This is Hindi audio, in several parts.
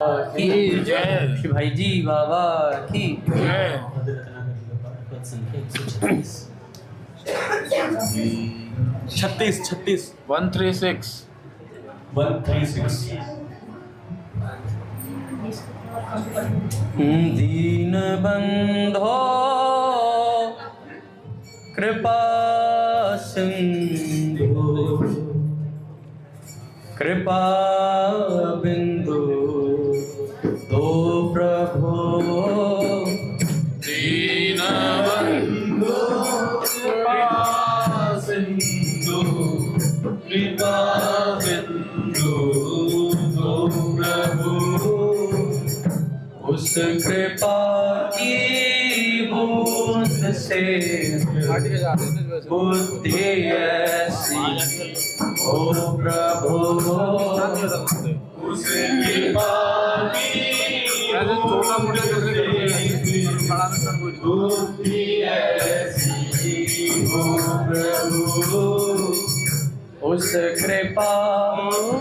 की जय। श्री भाई जी बाबा की जय। 36 136 दीन बंधो कृपा सिंधु कृपा बिंदु दो प्रभु दीन बंधु कृपा सिंधु कृपा बिंदु दो प्रभु उस कृपा की बूंद से बुद्धि ऐसी ओ प्रभु उस कृपा की बुद्धि ऐसी हो प्रभु उस कृपा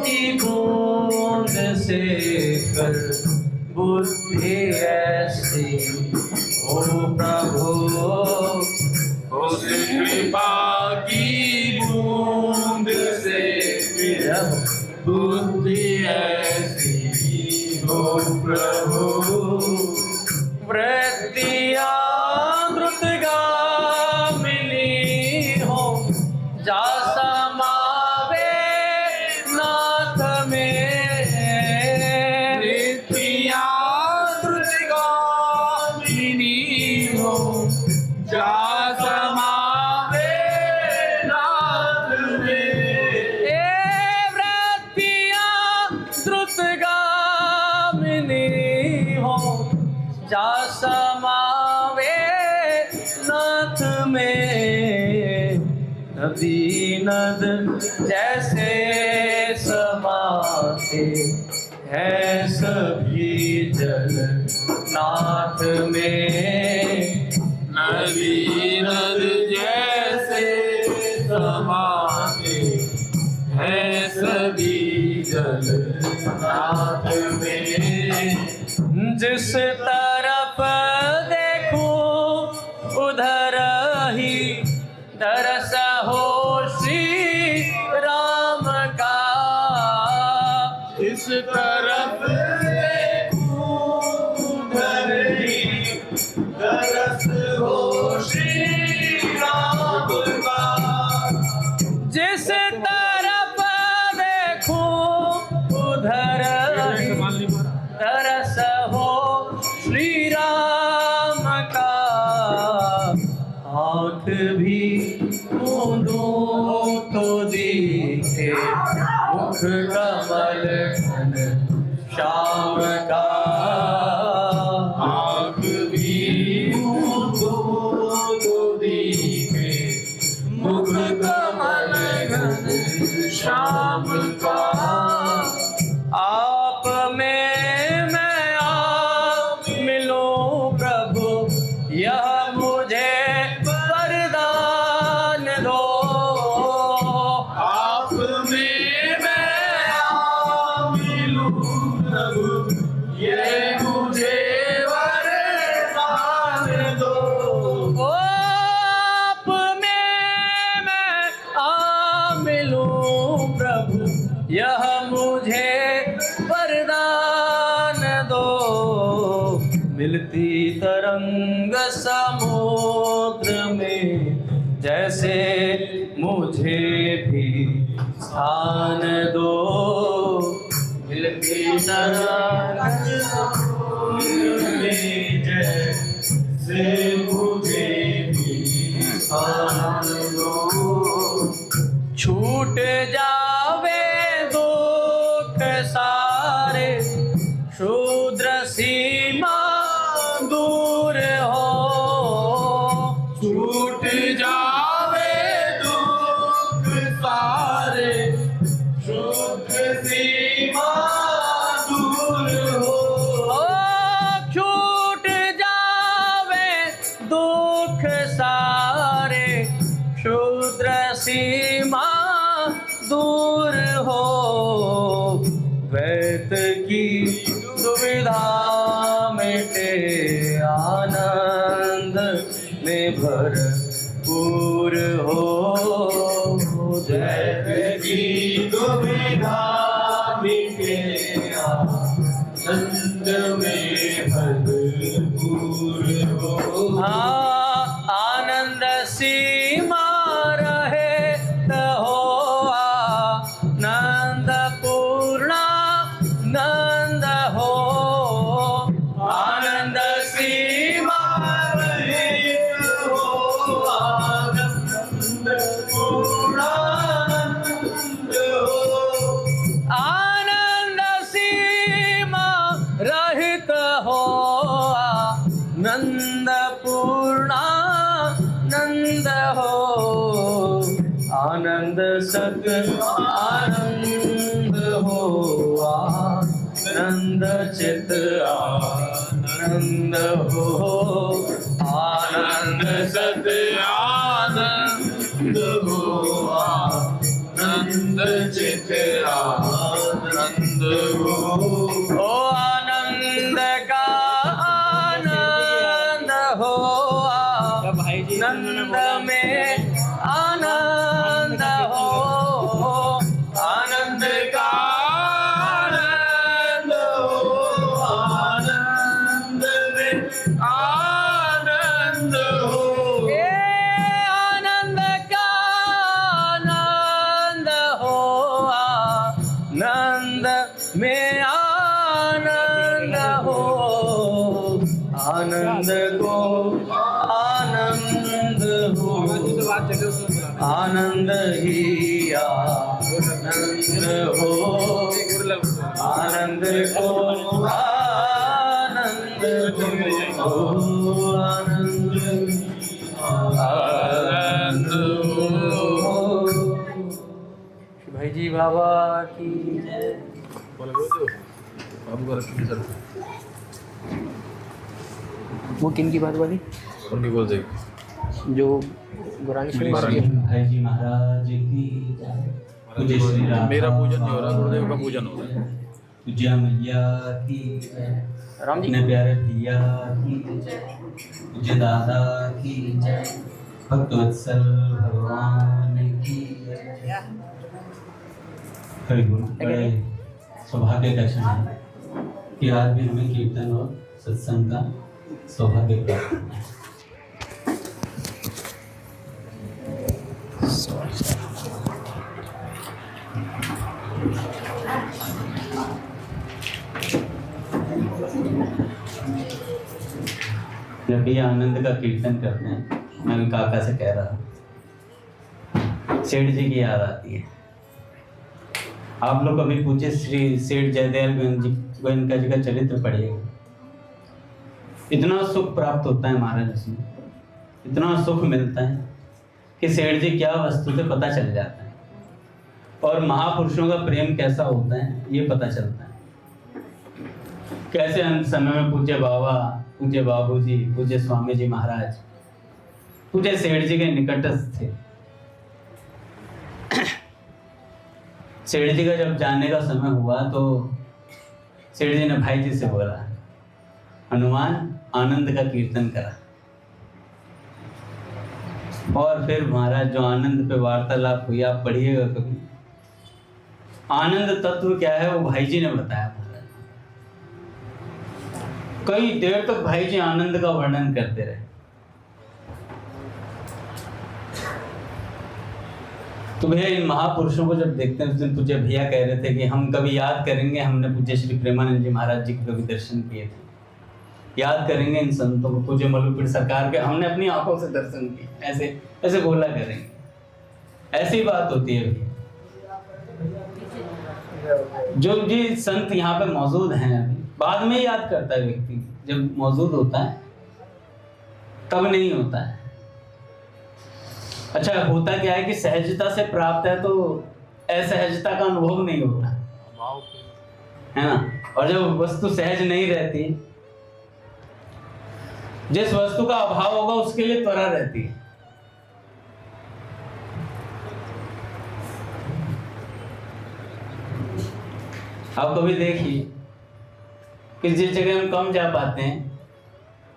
की बूंद से कर बुद्धि ऐसी ओ प्रभु उस कृपा की बूंद से बुद्धि ऐसी हो प्रभु वृत्तियाँ द्रुतगामिनी हो जा समावे नाथ में वृत्तियाँ द्रुतगामिनी हो जा समावे नाथ में ए वृत्तियाँ द्रुतगामिनी हो जा समावे नाथ में नदी नद जैसे समाते हैं सभी जल नाथ में नदी नद जैसे समाते हैं सभी जल नाथ में जिस तरफ देखूं उधर ही तरस हो श्री राम का इस तरफ देखूं उधर ही तरस हो श्री राम का जिस तरफ देखूं उधर ही तरस हो श्री राम का आँख भी मूंदूं तो दिखे मुख कमल घन श्याम का आँख भी मूंदूं तो दिखे मुख कमल घन श्याम का आप में मैं आप मिलूं प्रभु यह मुझे वरदान दो आप में मैं आप मिलूं प्रभु ये मुझे वरदान दो ओ आप में मैं आप मिलूं प्रभु यह मुझे वरदान दो मिलती तरंग समुद्र में जैसे मुझे भी स्थान दो मिलती तरंग समुद्र में जैसे मुझे भी स्थान दो छूट जावे दुख सारे शूद्र सीमा दूर हो छूट जावे दुख सारे शुद्ध सीमा दूर हो ओ छूट जावे दुख सारे शूद्र सीमा दूर हो वैत की दुविधा मिटे आनंद में भरपूर हो जय की दुविधा मिटे आनंद में भरपूर हो। हाँ आनंद सीमा रहित हो आनंद पूर्णा नंद हो आनंद सीमा रहित हो आनंद पूर्णानंद हो। आनंद सीमा रहित हो नंद पूर्णानंद हो आनंद सत आनंद हो आनंद चित आनंद हो आनंद सत आनंद हो आनंद चित आनंद हो। ओ आनंद का आनंद हो नंद में आनंद हो आनंद का आनंद हो आनंद में आनंद हो। ए आनंद का आनंद हो आनंद में आनंद हो आनंद को आनंद हो आनंद ही आनंद हो आनंद को आनंद हो आनंद आनंद हो। भाई जी बाबा की जय। वो किन की बात वाली उनकी बोल देगी जो गुरानी शरीफ गुरानी। भाई जी महाराज की पूज्य श्री राधा मेरा पूजन नहीं हो रहा, गुरुदेव का पूजन हो रहा है। पूज्य मैया की जय, राम जी अपने प्यारे भैया की जय, पूज्य दादा की जय, भक्तवत्सल भगवान की जय। हरि बोल। बड़े सौभाग्य का क्षण है कि आज भी हमें कीर्तन और सत्संग का सौभाग्य प्राप्त हुआ है। जब भी आनंद का कीर्तन करते हैं, मैं भी काका से कह रहा हूँ, सेठ जी की याद आती है। आप लोग अभी पूछे श्री सेठ जयदयाल गोयनका जी का चरित्र पढ़िएगा। इतना सुख प्राप्त होता है महाराज उसमें, इतना सुख मिलता है कि सेठ जी क्या वस्तु से पता चल जाता है और महापुरुषों का प्रेम कैसा होता है ये पता चलता है। कैसे अंत समय में पूज्य बाबा, पूज्य बाबूजी, पूज्य स्वामी जी महाराज, पूज्य सेठ जी के निकटस्थ थे। सेठ जी का जब जाने का समय हुआ तो सेठ जी ने भाई जी से बोला, हनुमान आनंद का कीर्तन करा। और फिर महाराज जो आनंद पे वार्तालाप हुई, आप पढ़िएगा कभी। आनंद तत्व क्या है वो भाई जी ने बताया महाराज। कई देर तक भाई जी आनंद का वर्णन करते रहे। तो भैया इन महापुरुषों को जब देखते हैं, उस दिन पूज्य भैया कह रहे थे कि हम कभी याद करेंगे, हमने पूज्य श्री प्रेमानंद जी महाराज जी के कभी दर्शन किए थे, याद करेंगे इन संतों को, पूज्य मलुपीर सरकार के हमने अपनी आंखों से दर्शन किए, ऐसे ऐसे बोला करेंगे। ऐसी बात होती है भैया। जो जी संत यहाँ पे मौजूद हैं अभी, बाद में याद करता है व्यक्ति, जब मौजूद होता है तब नहीं होता है। अच्छा होता क्या है कि सहजता से प्राप्त है तो असहजता का अनुभव नहीं होता है ना। और जब वस्तु सहज नहीं रहती, जिस वस्तु का अभाव होगा उसके लिए त्वरा रहती है। आप कभी देखिए कि जिस जगह हम कम जा पाते हैं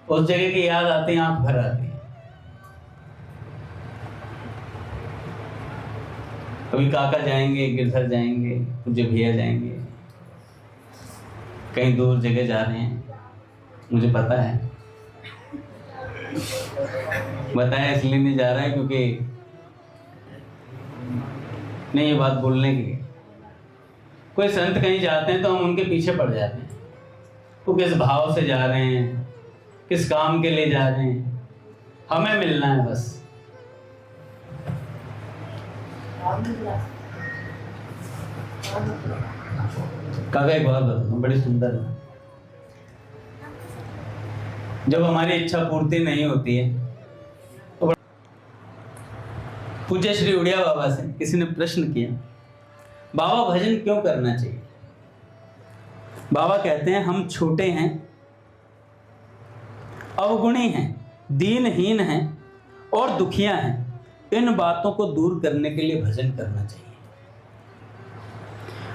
उस जगह की याद आती है, आंख भर आती है। कभी काका जाएंगे, गिरधर जाएंगे, पूज्य भैया जाएंगे, कहीं दूर जगह जा रहे हैं, मुझे पता है, बताया इसलिए नहीं जा रहा है क्योंकि नहीं ये बात बोलने की। कोई संत कहीं जाते हैं तो हम उनके पीछे पड़ जाते हैं, वो किस भाव से जा रहे हैं, किस काम के लिए जा रहे हैं, हमें मिलना है बस। काका एक बात बताता हूँ, बड़ी सुंदर है। जब हमारी इच्छा पूर्ति नहीं होती है तो पूज्य श्री उड़िया बाबा से किसी ने प्रश्न किया, बाबा भजन क्यों करना चाहिए? बाबा कहते हैं हम छोटे हैं, अवगुणी हैं, दीनहीन हैं और दुखिया हैं, इन बातों को दूर करने के लिए भजन करना चाहिए।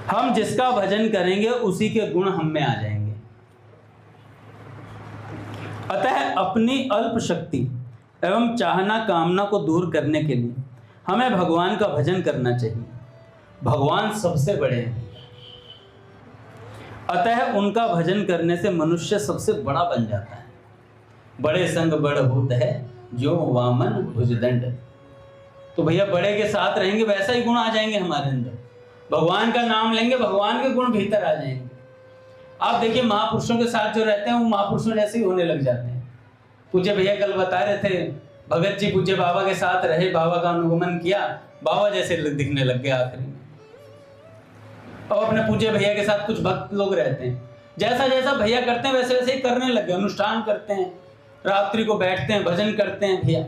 हम जिसका भजन करेंगे उसी के गुण हम में आ जाएंगे। अतः अपनी अल्प शक्ति एवं चाहना कामना को दूर करने के लिए हमें भगवान का भजन करना चाहिए। भगवान सबसे बड़े हैं, अतः उनका भजन करने से मनुष्य सबसे बड़ा बन जाता है। बड़े संग बड़ होता है जो वामन भुजदंड। तो भैया बड़े के साथ रहेंगे वैसा ही गुण आ जाएंगे हमारे अंदर। भगवान का नाम लेंगे, भगवान के गुण भीतर आ जाएंगे। आप देखिए महापुरुषों के साथ जो रहते हैं वो महापुरुषों जैसे ही होने लग जाते हैं। पूज्य भैया कल बता रहे थे, भगत जी पूज्य बाबा के साथ रहे, बाबा का अनुगमन किया, बाबा जैसे दिखने लग गए आखिरी में। और अपने पूज्य भैया के साथ कुछ भक्त लोग रहते हैं, जैसा जैसा भैया करते हैं वैसे वैसे ही करने लग गए। अनुष्ठान करते हैं, रात्रि को बैठते हैं, भजन करते हैं भैया।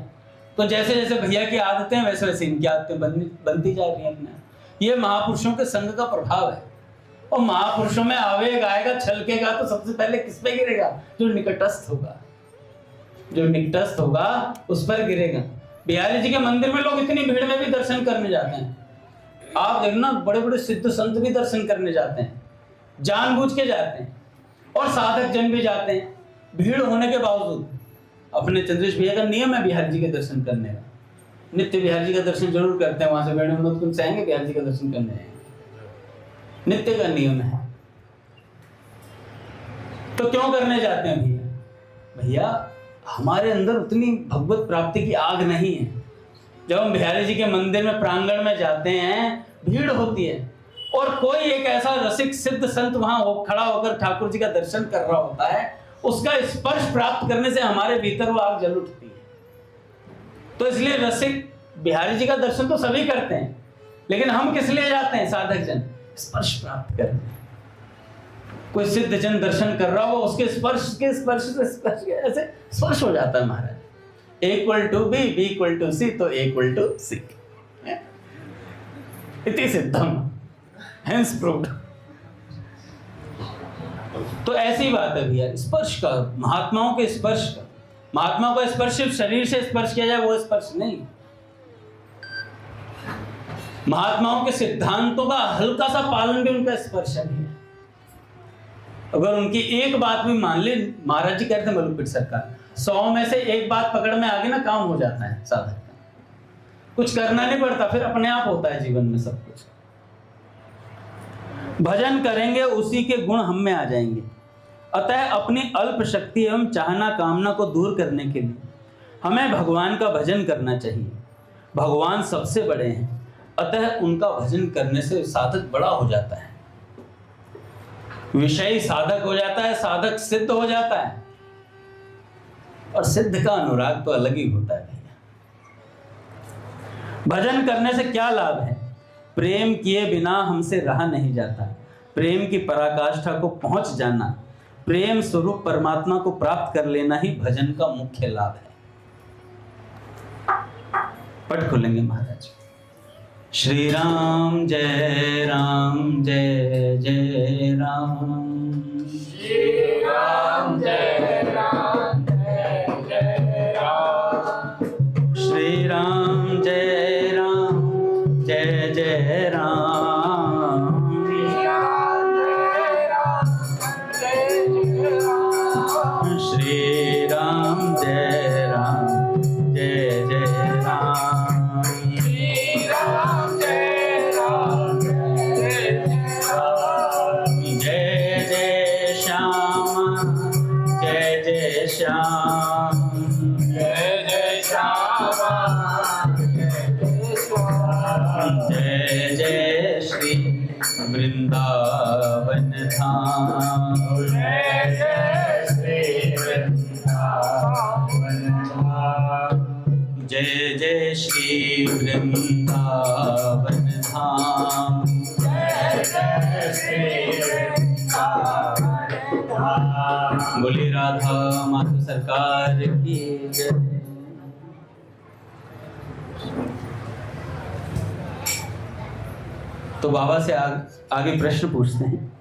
तो जैसे जैसे भैया की आदतें हैं वैसे वैसे इनकी आदतें बनती जा रही हैं अपने। ये महापुरुषों के संग का प्रभाव है। और महापुरुषों में आवेग आएगा, छलकेगा तो सबसे पहले किस पे गिरेगा? जो निकटस्थ होगा, जो निकटस्थ होगा उस पर गिरेगा। बिहारी जी के मंदिर में लोग इतनी भीड़ में भी दर्शन करने जाते हैं। आप देखना बड़े बड़े सिद्ध संत भी दर्शन करने जाते हैं, जानबूझ के जाते हैं, और साधक जन भी जाते हैं भीड़ होने के बावजूद। अपने चंद्रेश भैया का नियम है बिहारी जी के दर्शन करने का, नित्य बिहारी जी का दर्शन जरूर करते हैं। वहां से वेणु विनोद कुंज से आएंगे, बिहारी जी का दर्शन करने आएंगे, नित्य का नियम है। तो क्यों करने जाते हैं भैया? भैया हमारे अंदर उतनी भगवत प्राप्ति की आग नहीं है। जब हम बिहारी जी के मंदिर में प्रांगण में जाते हैं, भीड़ होती है और कोई एक ऐसा रसिक सिद्ध संत वहां खड़ा होकर ठाकुर जी का दर्शन कर रहा होता है, उसका स्पर्श प्राप्त करने से हमारे भीतर वो आग जल उठती है। तो इसलिए रसिक बिहारी जी का दर्शन तो सभी करते हैं, लेकिन हम किस लिए जाते हैं? साधक जन स्पर्श प्राप्त करने। कोई सिद्ध जन दर्शन कर रहा हो, उसके स्पर्श से ऐसे स्पर्श हो जाता है महाराज। A=B, B=C, तो A=C इति सिद्धम, हेंस प्रूव्ड। तो ऐसी बात है भैया, स्पर्श का, महात्माओं के स्पर्श का। महात्माओं का स्पर्श सिर्फ शरीर से स्पर्श किया जाए वो स्पर्श नहीं, महात्माओं के सिद्धांतों का हल्का सा पालन भी उनका स्पर्श है। अगर उनकी एक बात भी मान ले, महाराज जी कहते हैं मलुपीठ सरकार, 100 में से एक बात पकड़ में आ गई ना, काम हो जाता है साधक का। कुछ करना नहीं पड़ता, फिर अपने आप होता है जीवन में सब कुछ। भजन करेंगे उसी के गुण हम में आ जाएंगे। अतः अपनी अल्प शक्ति एवं चाहना कामना को दूर करने के लिए हमें भगवान का भजन करना चाहिए। भगवान सबसे बड़े हैं, अतः उनका भजन करने से साधक बड़ा हो जाता है, विषयी साधक हो जाता है, साधक सिद्ध हो जाता है। और सिद्ध का अनुराग तो अलग ही होता है भैया। भजन करने से क्या लाभ है? प्रेम किए बिना हमसे रहा नहीं जाता। प्रेम की पराकाष्ठा को पहुंच जाना, प्रेम स्वरूप परमात्मा को प्राप्त कर लेना ही भजन का मुख्य लाभ है। पट खोलेंगे महाराज। श्री राम जय राम, जय जय राम। श्री राम जय राम, जय जय राम। श्री राम जय राम, जय जय राम। श्री राम जय राम, जय जय श्याम जय जय श्याम जय जय श्री वृंदावन धाम जय जय श्री वृंदावन धाम जय जय श्री वृंदावन धाम जय जय श्री वृंदावन धाम। बोले राधा माधव सरकार की जय। तो बाबा से आगे प्रश्न पूछते हैं,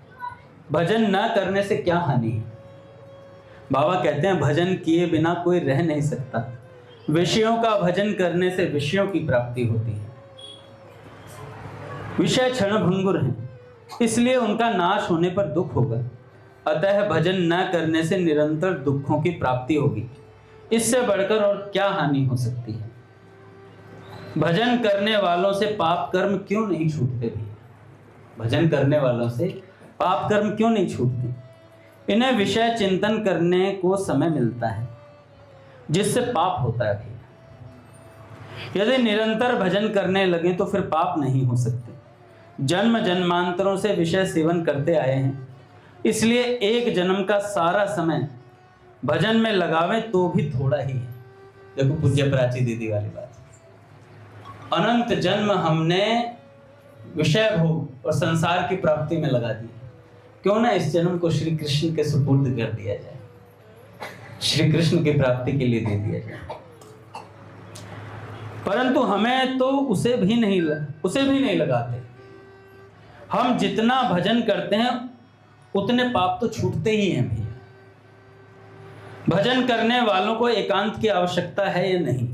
भजन न करने से क्या हानि है? बाबा कहते हैं भजन किए बिना कोई रह नहीं सकता। विषयों का भजन करने से विषयों की प्राप्ति होती है। विषय क्षणभंगुर हैं, इसलिए उनका नाश होने पर दुख होगा। अतः भजन न करने से निरंतर दुखों की प्राप्ति होगी। इससे बढ़कर और क्या हानि हो सकती है? भजन करने वालों से पाप कर्म क्यों नहीं छूटते भी? भजन करने वालों से पाप कर्म क्यों नहीं छूटते? इन्हें विषय चिंतन करने को समय मिलता है, जिससे पाप होता है भी। यदि निरंतर भजन करने लगे तो फिर पाप नहीं हो सकते। जन्म जन्मांतरों से विषय सेवन करते आए हैं, इसलिए एक जन्म का सारा समय भजन में लगावें तो भी थोड़ा ही है। देखो पूज्य प्राची दीदी वाली बात, अनंत जन्म हमने विषय भोग और संसार की प्राप्ति में लगा दी, क्यों ना इस जन्म को श्री कृष्ण के सुपुर्द कर दिया जाए, श्री कृष्ण की प्राप्ति के लिए दे दिया जाए। परंतु हमें तो उसे भी नहीं लगाते। हम जितना भजन करते हैं उतने पाप तो छूटते ही हैं भैया। भजन करने वालों को एकांत की आवश्यकता है या नहीं?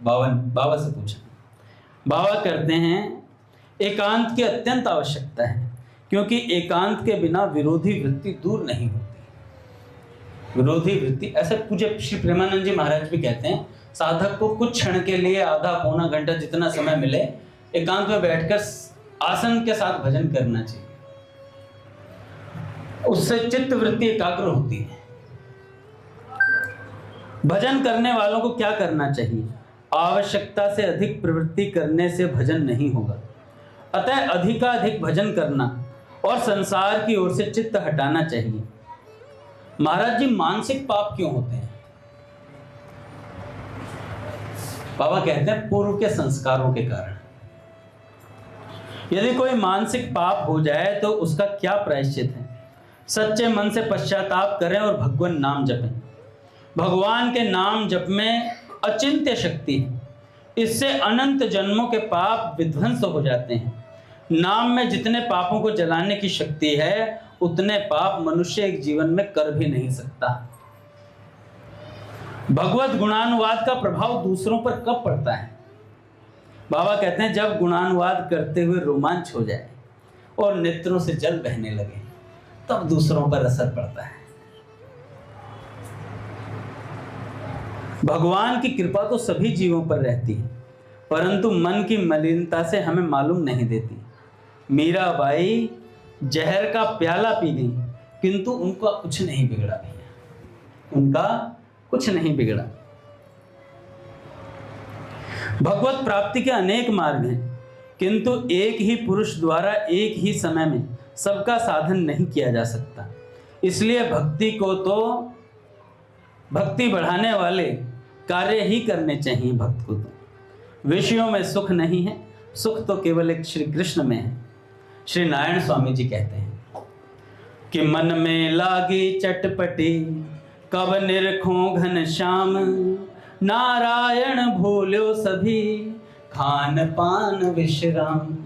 बाबा से पूछा। बाबा कहते हैं एकांत की अत्यंत आवश्यकता है, क्योंकि एकांत के बिना विरोधी वृत्ति दूर नहीं होती। विरोधी वृत्ति, ऐसे पूज्य श्री प्रेमानंद जी महाराज भी कहते हैं, साधक को कुछ क्षण के लिए आधा पौना घंटा जितना समय मिले एकांत में बैठकर आसन के साथ भजन करना चाहिए। उससे चित्त वृत्ति एकाग्र होती है। भजन करने वालों को क्या करना चाहिए? आवश्यकता से अधिक प्रवृत्ति करने से भजन नहीं होगा। अतः अधिकाधिक भजन करना और संसार की ओर से चित्त हटाना चाहिए। महाराज जी, मानसिक पाप क्यों होते हैं? बाबा कहते हैं पूर्व के संस्कारों के कारण। यदि कोई मानसिक पाप हो जाए तो उसका क्या प्रायश्चित है? सच्चे मन से पश्चाताप करें और भगवान नाम जपें। भगवान के नाम जप में अचिंत्य शक्ति है। इससे अनंत जन्मों के पाप विध्वंस हो जाते हैं। नाम में जितने पापों को जलाने की शक्ति है, उतने पाप मनुष्य एक जीवन में कर भी नहीं सकता। भगवत गुणानुवाद का प्रभाव दूसरों पर कब पड़ता है? बाबा कहते हैं जब गुणानुवाद करते हुए रोमांच हो जाए और नेत्रों से जल बहने लगे, तब दूसरों पर असर पड़ता है। भगवान की कृपा तो सभी जीवों पर रहती है, परंतु मन की मलिनता से हमें मालूम नहीं देती। मीराबाई जहर का प्याला पी गई, किंतु उनका कुछ नहीं बिगड़ा भैया, उनका कुछ नहीं बिगड़ा। भगवत प्राप्ति के अनेक मार्ग हैं, किंतु एक ही पुरुष द्वारा एक ही समय में सबका साधन नहीं किया जा सकता। इसलिए भक्ति को तो भक्ति बढ़ाने वाले कार्य ही करने चाहिए। भक्त को तो विषयों में सुख नहीं है, सुख तो केवल एक श्री कृष्ण में है। श्री नारायण स्वामी जी कहते हैं कि मन में लागी चटपटी कब निरखों घन श्याम, नारायण भूल्यो सभी खान पान विश्राम।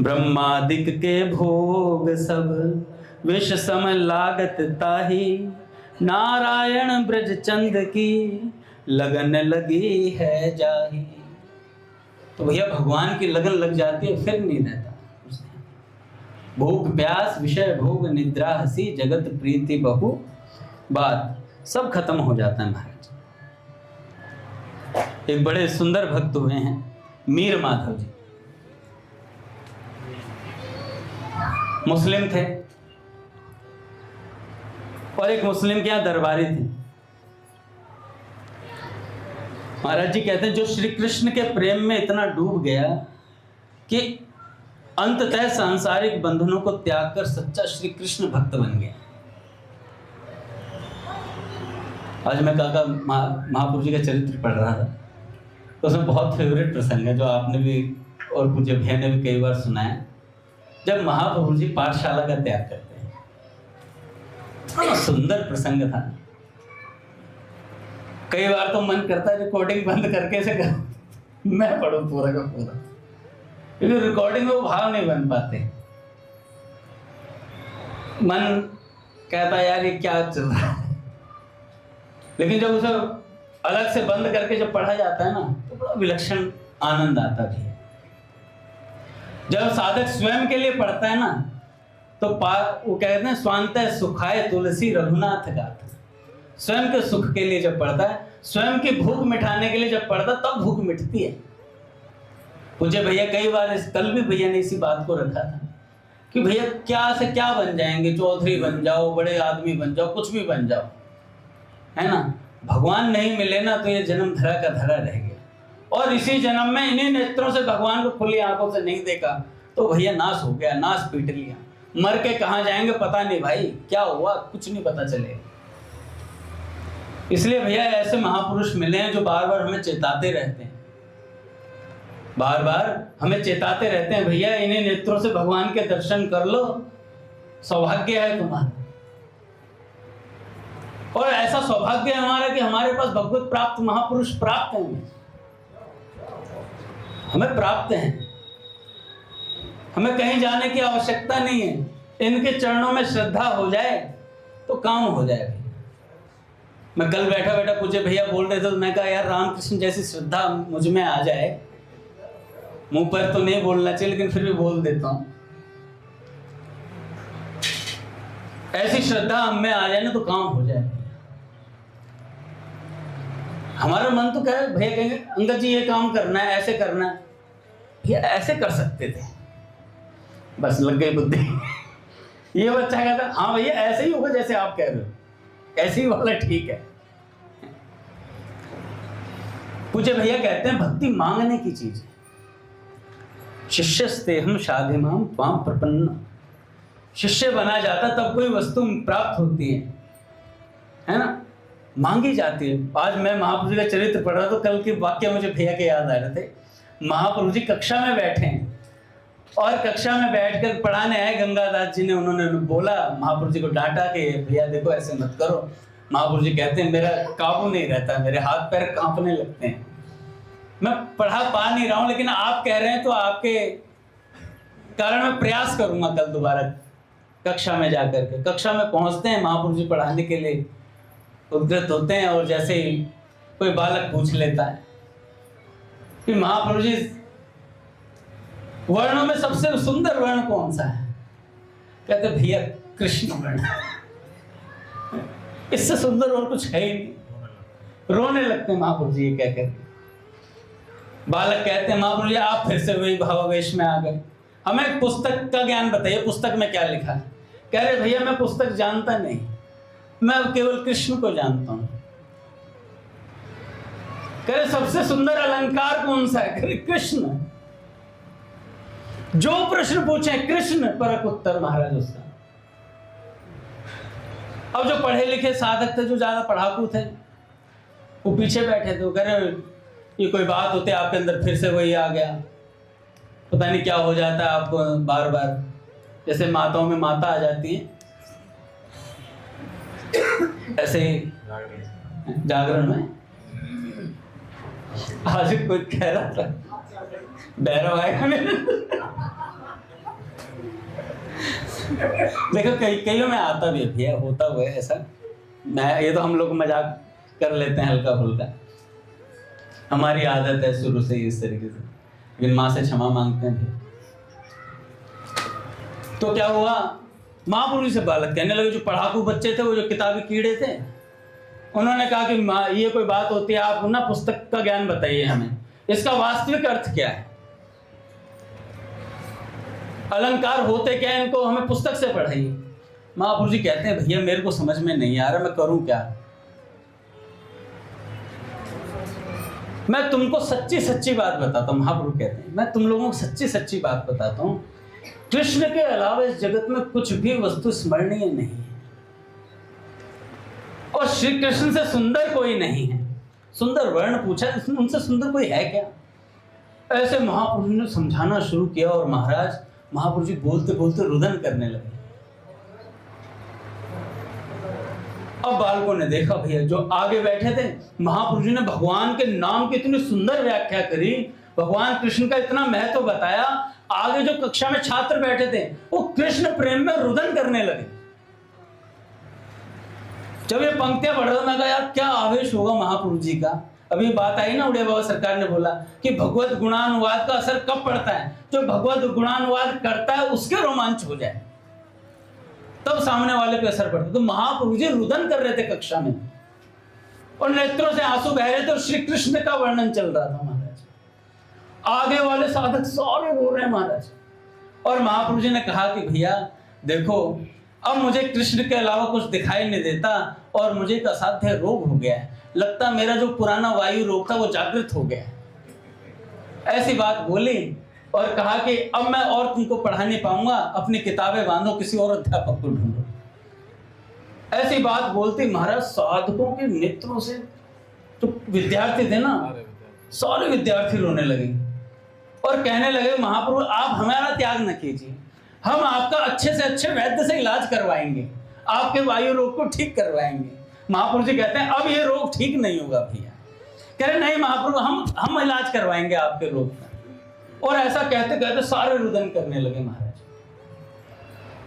ब्रह्मादिक के भोग सब विष सम लागत ताही, नारायण ब्रज चंद की लगन लगी है जाही। तो भैया भगवान की लगन लग जाती है, फिर नहीं रहता। भूख प्यास विषय भोग निद्रा हंसी जगत प्रीति बहु बात, सब खत्म हो जाता है महाराज। एक बड़े सुंदर भक्त हुए हैं मीर माधव जी, मुस्लिम थे। और एक मुस्लिम के यहाँ दरबारी थे। महाराज जी कहते हैं जो श्री कृष्ण के प्रेम में इतना डूब गया कि अंततः सांसारिक बंधनों को त्याग कर सच्चा श्री कृष्ण भक्त बन गया। आज मैं काका महापुरुष जी का चरित्र पढ़ रहा था, तो उसमें बहुत फेवरेट प्रसंग है जो आपने भी और पूज्य भैया ने भी कई बार सुना है। जब महाप्रभु जी पाठशाला का त्याग करते हैं, बड़ा सुंदर प्रसंग था। कई बार तो मन करता है रिकॉर्डिंग बंद करके से मैं पढ़ूं पूरा का पूरा, क्योंकि रिकॉर्डिंग में वो भाव नहीं बन पाते। मन कहता है यार ये क्या चल रहा है, लेकिन जब उसे अलग से बंद करके जब पढ़ा जाता है ना तो बड़ा विलक्षण आनंद आता भी है। जब साधक स्वयं के लिए पढ़ता है ना तो वो कहते हैं स्वांतः सुखाय तुलसी रघुनाथ गाथा। स्वयं के सुख के लिए जब पढ़ता है, स्वयं की भूख मिटाने के लिए जब पढ़ता तब भूख मिटती है। पूज्य भैया कई बार कल भी भैया ने इसी बात को रखा था कि भैया क्या से क्या बन जाएंगे, चौधरी बन जाओ, बड़े आदमी बन जाओ, कुछ भी बन जाओ, है ना, भगवान नहीं मिले ना तो ये जन्म धरा का धरा रह गया। और इसी जन्म में इन्हीं नेत्रों से भगवान को खुली आंखों से नहीं देखा तो भैया नाश हो गया, नाश पीट लिया। मर के कहाँ जाएंगे पता नहीं भाई, क्या हुआ कुछ नहीं पता चलेगा। इसलिए भैया ऐसे महापुरुष मिले हैं जो बार बार हमें चेताते रहते हैं, बार बार हमें चेताते रहते हैं, भैया इन्हीं नेत्रों से भगवान के दर्शन कर लो, सौभाग्य है तुम्हारा। और ऐसा सौभाग्य है हमारा कि हमारे पास भगवत प्राप्त महापुरुष प्राप्त हैं, हमें प्राप्त हैं। हमें कहीं जाने की आवश्यकता नहीं है, इनके चरणों में श्रद्धा हो जाए तो काम हो जाए। मैं कल बैठा बैठा पूछे भैया बोल रहे थे तो मैं कहा यार रामकृष्ण जैसी श्रद्धा मुझ में आ जाए, मुंह पर तो नहीं बोलना चाहिए लेकिन फिर भी बोल देता हूं, ऐसी श्रद्धा हम में आ जाए ना तो काम हो जाए। हमारा मन तो कहे भैया कहेंगे अंगद जी ये काम करना है, ऐसे करना है, भैया ऐसे कर सकते थे, बस लग गई बुद्धि। ये बच्चा कहता हाँ भैया ऐसे ही होगा जैसे आप कह रहे हो, ऐसे ही वाला ठीक है। पूज्य भैया कहते हैं भक्ति मांगने की चीज है। शिष्यस्तेहम शाधिमाम त्वाम प्रपन्न, शिष्य बना जाता तब कोई वस्तु प्राप्त होती है ना, मांगी जाती है। आज मैं महाप्रभु जी का चरित्र पढ़ रहा तो कल के वाक्य मुझे भैया के याद आ रहे थे। महाप्रभु जी कक्षा में बैठे हैं और कक्षा में बैठकर पढ़ाने आए गंगादास जी ने, उन्होंने बोला महाप्रभु जी को डांटा कि भैया देखो ऐसे मत करो। महाप्रभु जी कहते हैं मेरा काबू नहीं रहता, मेरे हाथ पैर कांपने लगते हैं, मैं पढ़ा पा नहीं रहा हूं, लेकिन आप कह रहे हैं तो आपके कारण मैं प्रयास करूंगा कल दोबारा कक्षा में जाकर के। कक्षा में पहुंचते हैं, महाप्रभु जी पढ़ाने के लिए उद्यत होते हैं और जैसे ही कोई बालक पूछ लेता है कि महाप्रभु जी वर्णों में सबसे सुंदर वर्ण कौन सा है, कहते भैया कृष्ण वर्ण, इससे सुंदर और कुछ है ही नहीं। रोने लगते हैं महाप्रभु जी ये कहकर। बालक कहते हैं महाप्रभु जी आप फिर से वही भावावेश में आ गए, हमें पुस्तक का ज्ञान बताइए, पुस्तक में क्या लिखा है। कह रहे भैया मैं पुस्तक जानता नहीं, मैं केवल कृष्ण को जानता हूं। कह रहे सबसे सुंदर अलंकार कौन सा है, कह कृष्ण। जो प्रश्न पूछे कृष्ण परक उत्तर महाराज उसका। अब जो पढ़े लिखे साधक थे, जो ज्यादा पढ़ाकू थे, वो पीछे बैठे थे। वो कह रहे ये कोई बात होती है आपके अंदर फिर से वही आ गया, पता नहीं क्या हो जाता है आपको बार बार, जैसे माताओं में माता आ जाती है ऐसे ही जागरण में। आज कोई कह रहा था भैरव आएगा मेरे। देखो कईयों में आता भी है, होता हुआ है ऐसा। मैं ये तो हम लोग मजाक कर लेते हैं हल्का फुल्का, हमारी आदत है शुरू से इस तरीके से, लेकिन माँ से क्षमा मांगते हैं। तो क्या हुआ, महापुरुष से बालक कहने लगे, जो पढ़ाकू बच्चे थे, वो जो किताबी कीड़े थे, उन्होंने कहा कि माँ ये कोई बात होती है, आप ना पुस्तक का ज्ञान बताइए हमें, इसका वास्तविक अर्थ क्या है, अलंकार होते क्या है, इनको हमें पुस्तक से पढ़ाइए। महाप्रभु जी कहते हैं भैया मेरे को समझ में नहीं आ रहा, मैं करूं क्या? मैं तुमको सच्ची सच्ची बात बताता हूं। महाप्रभु कहते हैं मैं तुम लोगों को सच्ची सच्ची बात बताता हूं, कृष्ण के अलावा इस जगत में कुछ भी वस्तु स्मरणीय नहीं है, और श्री कृष्ण से सुंदर कोई नहीं है। सुंदर वर्ण पूछा, उनसे सुंदर कोई है क्या? ऐसे महाप्रभु ने समझाना शुरू किया, और महाप्रभु जी बोलते बोलते रुदन करने लगे। अब बालकों ने देखा भैया जो आगे बैठे थे, महाप्रभु जी ने भगवान के नाम की इतनी सुंदर व्याख्या करी, भगवान कृष्ण का इतना महत्व बताया, आगे जो कक्षा में छात्र बैठे थे वो कृष्ण प्रेम में रुदन करने लगे। जब ये पंक्तियां पढ़ रहा मैं कहा यार क्या आवेश होगा महाप्रभु जी का। अभी बात आई ना, उड़िया बाबा सरकार ने बोला कि भगवत गुणानुवाद का असर कब पड़ता है? जो भगवत गुणानुवाद करता है उसके रोमांच हो जाए तब सामने वाले पे असर पड़ता है। तो महाप्रभु जी रुदन कर रहे थे कक्षा में, और नेत्रों से आंसू बह रहे थे, और श्री कृष्ण का वर्णन चल रहा था महाराज। आगे वाले साधक सारे रो रहे हैं महाराज। और महाप्रभु जी ने कहा कि भैया देखो अब मुझे कृष्ण के अलावा कुछ दिखाई नहीं देता, और मुझे एक असाध्य रोग हो गया है, लगता मेरा जो पुराना वायु रोग था वो जागृत हो गया। ऐसी बात बोली और कहा कि अब मैं और तुमको पढ़ा नहीं पाऊंगा, अपनी किताबें बांधो, किसी और अध्यापक को ढूंढो। ऐसी बात बोलती महाराज साधकों के नेत्रों से जो विद्यार्थी थे ना, सारे विद्यार्थी रोने लगे और कहने लगे महाप्रभु आप हमारा त्याग न कीजिए, हम आपका अच्छे से अच्छे वैद्य से इलाज करवाएंगे, आपके वायु रोग को ठीक करवाएंगे। महाप्रभु जी कहते हैं अब ये रोग ठीक नहीं होगा भैया। कह रहे नहीं महाप्रभु हम इलाज करवाएंगे आपके रोग का। और ऐसा कहते कहते सारे रुदन करने लगे महाराज।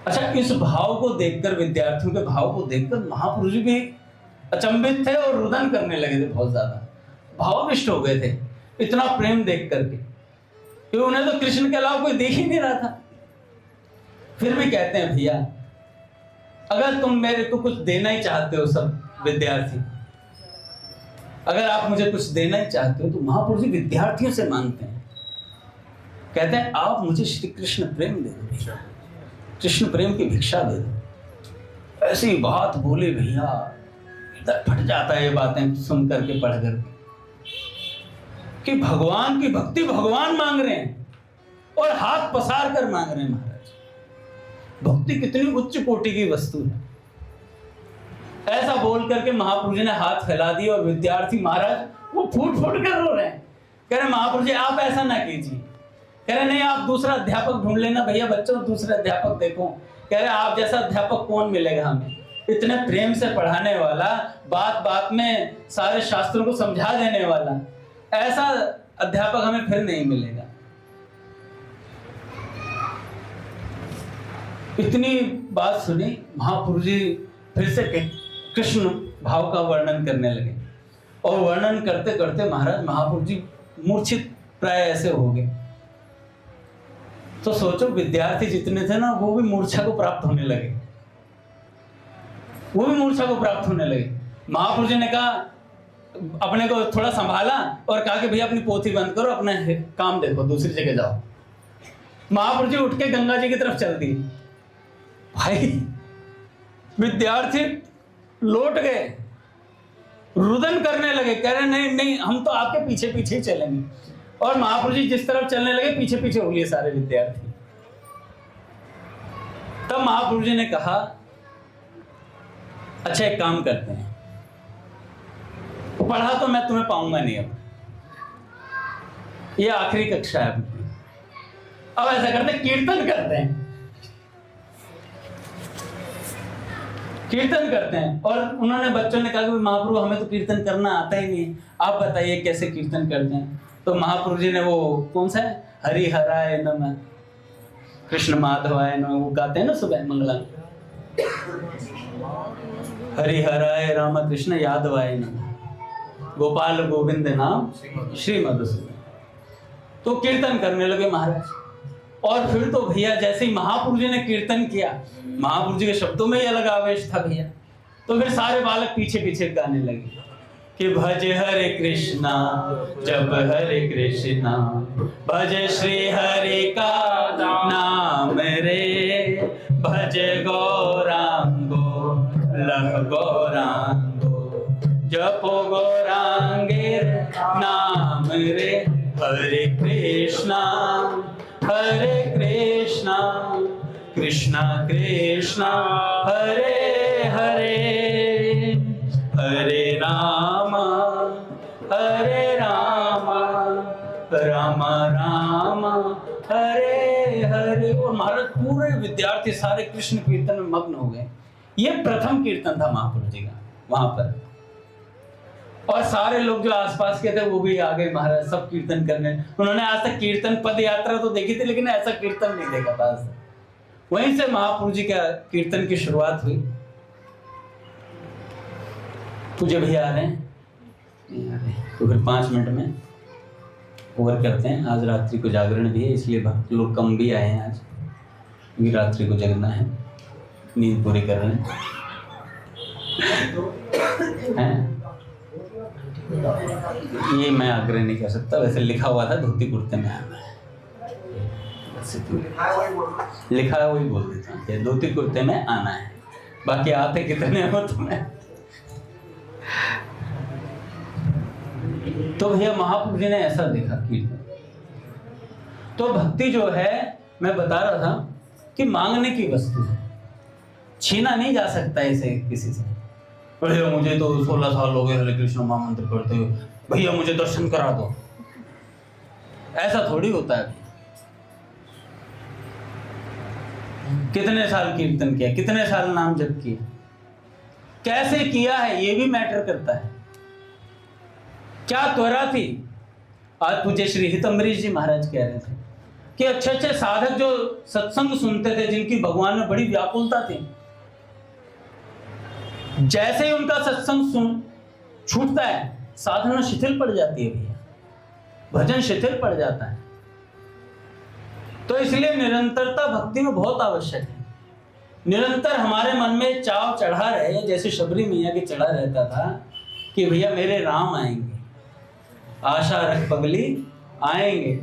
अच्छा, इस भाव को देखकर, विद्यार्थियों के भाव को देखकर महाप्रभु जी भी अचंभित थे और रुदन करने लगे थे, बहुत ज्यादा भावाविष्ट हो गए थे इतना प्रेम देख करके, क्योंकि उन्हें तो कृष्ण के अलावा कोई देख ही नहीं रहा था। फिर भी कहते हैं भैया अगर तुम मेरे को कुछ देना ही चाहते हो, सब विद्यार्थी अगर आप मुझे कुछ देना ही चाहते हो, तो महाप्रभु जी विद्यार्थियों से मांगते हैं, कहते हैं आप मुझे श्री कृष्ण प्रेम दे दो, कृष्ण प्रेम की भिक्षा दे दो। ऐसी बात बोले भैया, इधर फट जाता है ये बातें सुन करके, पढ़ करके, कि भगवान की भक्ति भगवान मांग रहे हैं और हाथ पसार कर मांग रहे हैं महाराज। भक्ति कितनी उच्च कोटि की वस्तु है। ऐसा बोल करके महाप्रभु जी ने हाथ फैला दिए और विद्यार्थी महाराज वो फूट फूट कर रो रहे हैं। कह रहे महाप्रभु जी आप ऐसा ना कीजिए। कह रहे नहीं आप दूसरा अध्यापक ढूंढ लेना भैया, बच्चों दूसरे अध्यापक देखो। कह रहे आप जैसा अध्यापक कौन मिलेगा हमें, इतने प्रेम से पढ़ाने वाला, बात बात में सारे शास्त्रों को समझा देने वाला, ऐसा अध्यापक हमें फिर नहीं मिलेगा। इतनी बात सुनी महाप्रभु जी फिर से कृष्ण भाव का वर्णन करने लगे, और वर्णन करते करते महाराज महाप्रभु जी मूर्छित प्राय ऐसे हो गए। तो सोचो विद्यार्थी जितने थे ना वो भी मूर्छा को प्राप्त होने लगे, वो भी मूर्छा को प्राप्त होने लगे। महाप्रभु जी ने कहा, अपने को थोड़ा संभाला और कहा कि भैया अपनी पोथी बंद करो, अपना काम देखो, दूसरी जगह जाओ। महाप्रभु जी उठ के गंगा जी की तरफ चल दिए। भाई विद्यार्थी लौट गए, रुदन करने लगे, कह रहे नहीं नहीं हम तो आपके पीछे पीछे ही चलेंगे। और महाप्रभु जी जिस तरफ चलने लगे पीछे पीछे हो गए सारे विद्यार्थी। तब महाप्रभु जी ने कहा अच्छा एक काम करते हैं, पढ़ा तो मैं तुम्हें पाऊंगा नहीं, अब ये आखिरी कक्षा है अपनी, अब ऐसा करते हैं कीर्तन करते हैं, कीर्तन करते हैं। और उन्होंने बच्चों ने कहा कि महाप्रभु हमें तो कीर्तन करना आता ही नहीं, आप बताइए कैसे कीर्तन करते हैं। तो महाप्रभु जी ने वो कौन सा है, हरि हराय नमः कृष्ण माधवाय नमः, वो गाते हैं ना सुबह मंगला, हरि हराय राम कृष्ण यादवाय नमः गोपाल गोविंद नाम श्री मधुसूदन। तो कीर्तन करने लगे महाराज। और फिर तो भैया जैसे ही महाप्रभु जी ने कीर्तन किया, महाप्रभु जी के शब्दों में ही अलग आवेश था भैया। तो फिर सारे बालक पीछे पीछे गाने लगे कि भज हरे कृष्णा जब हरे कृष्णा, भज श्री हरि का नाम रे, भज गौरांग गौरांगो जपो गौरांगेर नाम रे हरे कृष्णा कृष्णा कृष्णा हरे हरे हरे राम राम राम हरे हरे। और महाराज पूरे विद्यार्थी सारे कृष्ण कीर्तन में मग्न हो गए। ये प्रथम कीर्तन था महाप्रभु जी का वहां पर, और सारे लोग जो आसपास के थे वो भी आ गए महाराज, सब कीर्तन करने। उन्होंने आज तक कीर्तन पद यात्रा तो देखी थी, लेकिन ऐसा कीर्तन नहीं देखा था आज तक। वहीं से महाप्रभु जी का कीर्तन की शुरुआत हुई। पूज्य भैया आ रहे हैं, तो फिर 5 मिनट में ओवर करते हैं। आज रात्रि को जागरण भी है, इसलिए भक्त लोग कम भी आए हैं आज, क्योंकि रात्रि को जगना है, नींद पूरी कर रहे हैं। ये मैं आग्रह नहीं कर सकता, वैसे लिखा हुआ था धोती कुर्ते में आना है, लिखा है वही बोल देता हूँ, धोती कुर्ते में आना है। बाकी आते कितने हो तुम्हें। तो भैया महाप्रभु जी ने ऐसा देखा कीर्तन। तो भक्ति जो है, मैं बता रहा था कि मांगने की वस्तु है, छीना नहीं जा सकता इसे किसी से। भैया मुझे तो 16 साल हो गए हरे कृष्ण महामंत्र पढ़ते हुए, भैया मुझे दर्शन करा दो, ऐसा थोड़ी होता है। कितने साल कीर्तन किया, कितने साल नाम जप किया, कैसे किया है, ये भी मैटर करता है। क्या त्वरा थी। आज पूज्य श्री हित अम्बरीश जी महाराज कह रहे थे कि अच्छे अच्छे साधक जो सत्संग सुनते थे, जिनकी भगवान में बड़ी व्याकुलता थी, जैसे ही उनका सत्संग छूटता है, साधना शिथिल पड़ जाती है भैया, भजन शिथिल पड़ जाता है। तो इसलिए निरंतरता भक्ति में बहुत आवश्यक है। निरंतर हमारे मन में चाव चढ़ा रहे, जैसे शबरी मैया के चढ़ा रहता था कि भैया मेरे राम आएंगे, आशा रख पगली आएंगे।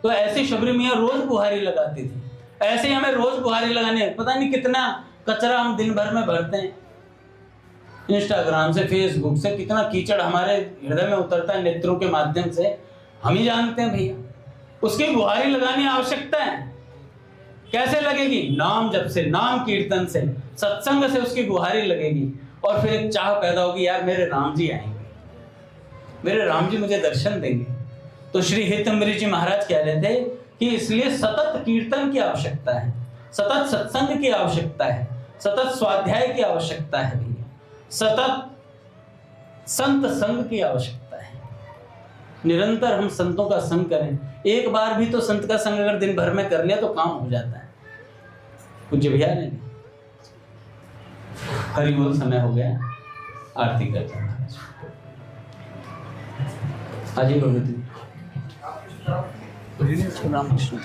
तो ऐसे शबरी मैया रोज बुहारी लगाती थी। ऐसे ही हमें रोज बुहारी लगाने, पता नहीं कितना कचरा हम दिन भर में भरते हैं, इंस्टाग्राम से, फेसबुक से, कितना कीचड़ हमारे हृदय में उतरता है नेत्रों के माध्यम से, हम ही जानते हैं भैया। उसकी बुहारी लगानी आवश्यकता है। कैसे लगेगी? नाम जप से, नाम कीर्तन से, सत्संग से उसकी बुहारी लगेगी, और फिर एक चाह पैदा होगी, यार मेरे राम जी आएंगे, मेरे राम जी मुझे दर्शन देंगे। तो श्री हित अम्बरीश जी महाराज कह रहे थे कि इसलिए सतत कीर्तन की आवश्यकता है, सतत सत्संग की आवश्यकता है, सतत स्वाध्याय की आवश्यकता है भैया, सतत संत संग की आवश्यकता है। निरंतर हम संतों का संग करें। एक बार भी तो संत का संग अगर दिन भर में कर लिया तो काम हो जाता है। पूज्य भैया ने हरि बोल, समय हो गया, आरती करते हैं। हाजी भगवती रामकृष्ण।